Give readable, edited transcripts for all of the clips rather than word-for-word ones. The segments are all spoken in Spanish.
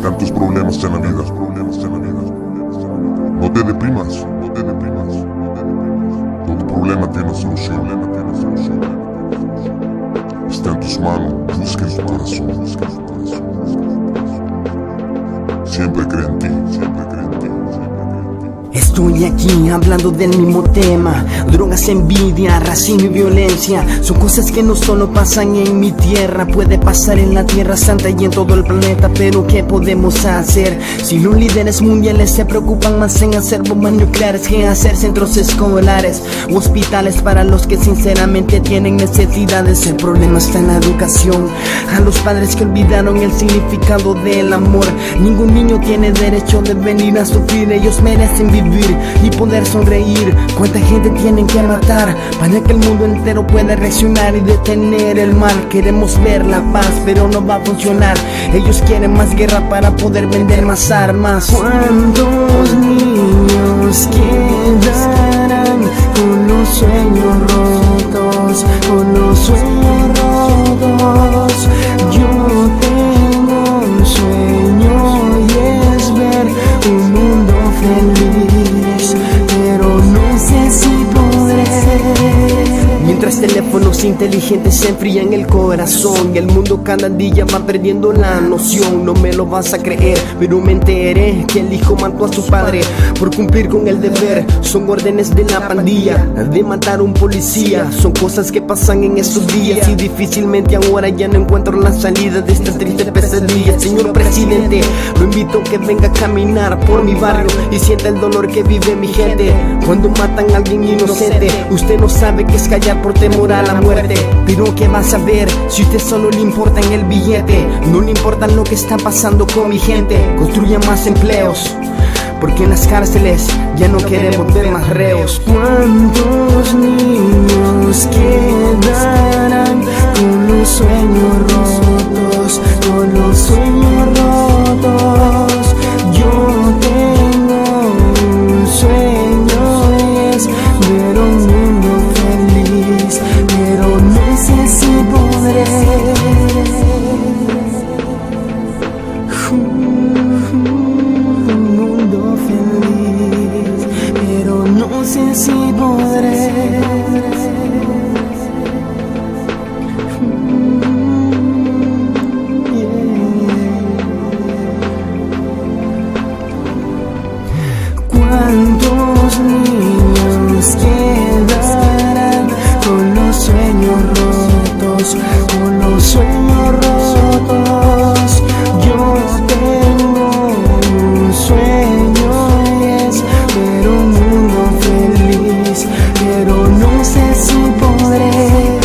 tantos problemas en la vida. No te deprimas. Todo problema tiene solución. Está en tus manos, busca en tu corazón. Siempre cree en ti. Estoy aquí hablando del mismo tema. Drogas, envidia, racismo y violencia son cosas que no solo pasan en mi tierra. Puede pasar en la Tierra Santa y en todo el planeta. Pero ¿qué podemos hacer? Si los líderes mundiales se preocupan más en hacer bombas nucleares que hacer centros escolares o hospitales para los que sinceramente tienen necesidades. El problema está en la educación. A los padres que olvidaron el significado del amor. Ningún niño tiene derecho de venir a sufrir. Ellos merecen vivir y poder sonreír. ¿Cuánta gente tienen que matar para que el mundo entero pueda reaccionar y detener el mal? Queremos ver la paz, pero no va a funcionar. Ellos quieren más guerra para poder vender más armas. ¿Cuántos niños quedarán con los sueños rotos? Con los sueños rotos. Yo tengo un sueño y es ver un mundo feliz, pero no sé si podré. Mientras teléfonos inteligentes se enfrían el corazón y el mundo cada día va perdiendo la noción. No me lo vas a creer, pero me enteré que el hijo mató a su padre por cumplir con el deber. Son órdenes de la pandilla de matar a un policía. Son cosas que pasan en estos días y difícilmente ahora ya no encuentro la salida de esta triste pesadilla. Señor presidente, lo invito a que venga a caminar por mi barrio y sienta el dolor que vive mi gente cuando matan a alguien inocente. Usted no sabe qué es callar por temor a la muerte, pero ¿qué va a saber si usted solo le importa en el billete? No le importa lo que está pasando con mi gente. Construya más empleos, porque en las cárceles ya no queremos ver más reos. ¿Cuántos niños quedarán con los sueños rotos? Con los sueños rotos. Yo tengo un sueño y es ver un mundo feliz, pero no sé si podré. Un mundo feliz, pero no sé si podré. ¿Cuántos niños quedarán con los sueños rotos? Con los sueños rotos. Yo tengo un sueño y es ver un mundo feliz, pero no sé si podré.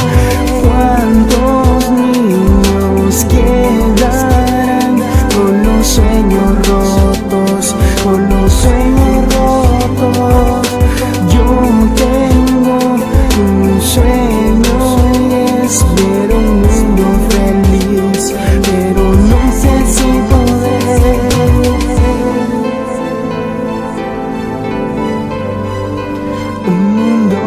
¿Cuántos niños quedarán con los sueños rotos? Con los sueños rotos. Yo tengo un sueño y es ver un mundo feliz, pero no sé si podré. Un mundo